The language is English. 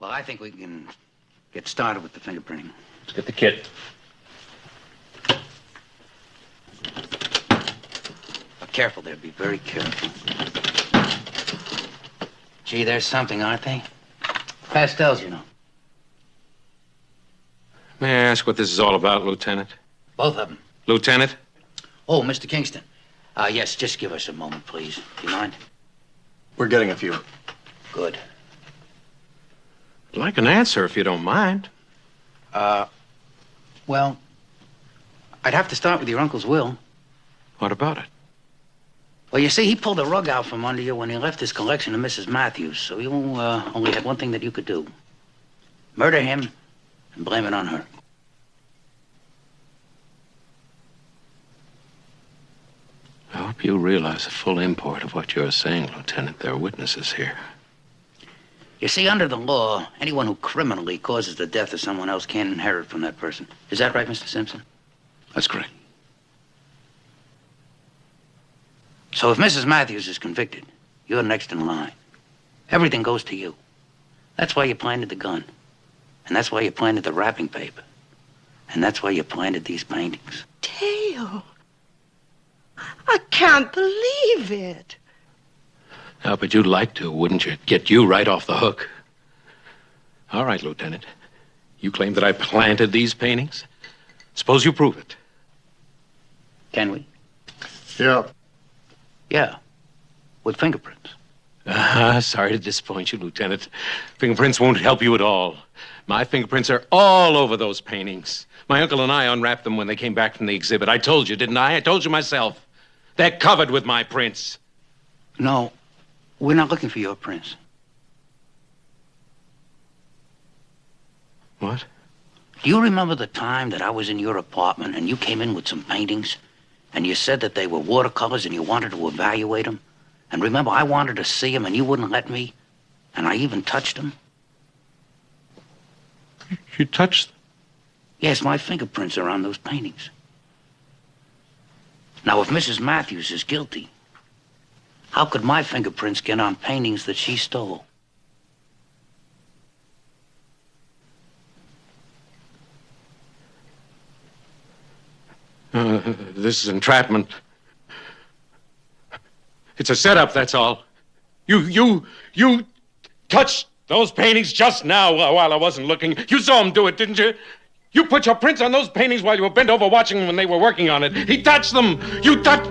Well, I think we can get started with the fingerprinting. Let's get the kit. But careful there. Be very careful. Gee, there's something, aren't they? Pastels, you know. May I ask what this is all about, Lieutenant? Both of them. Lieutenant? Oh, Mr. Kingston. Yes, just give us a moment, please. Do you mind? We're getting a few. Good. I'd like an answer, if you don't mind. Well, I'd have to start with your uncle's will. What about it? Well, you see, he pulled the rug out from under you when he left his collection to Mrs. Matthews, so you only had one thing that you could do. Murder him and blame it on her. I hope you realize the full import of what you're saying, Lieutenant. There are witnesses here. You see, under the law, anyone who criminally causes the death of someone else can't inherit from that person. Is that right, Mr. Simpson? That's correct. So if Mrs. Matthews is convicted, you're next in line. Everything goes to you. That's why you planted the gun. And that's why you planted the wrapping paper. And that's why you planted these paintings. Dale, I can't believe it. Now, but you'd like to, wouldn't you? Get you right off the hook. All right, Lieutenant. You claim that I planted these paintings? Suppose you prove it. Can we? Yeah. Yeah. With fingerprints. Sorry to disappoint you, Lieutenant. Fingerprints won't help you at all. My fingerprints are all over those paintings. My uncle and I unwrapped them when they came back from the exhibit. I told you, didn't I? I told you myself. They're covered with my prints. No, we're not looking for your prints. What? Do you remember the time that I was in your apartment and you came in with some paintings and you said that they were watercolors and you wanted to evaluate them? And remember, I wanted to see them and you wouldn't let me? And I even touched them? You touched them? Yes, my fingerprints are on those paintings. Now, if Mrs. Matthews is guilty, how could my fingerprints get on paintings that she stole? This is entrapment. It's a setup, that's all. You touched those paintings just now while I wasn't looking. You saw him do it, didn't you? You put your prints on those paintings while you were bent over watching them when they were working on it. He touched them. You touched...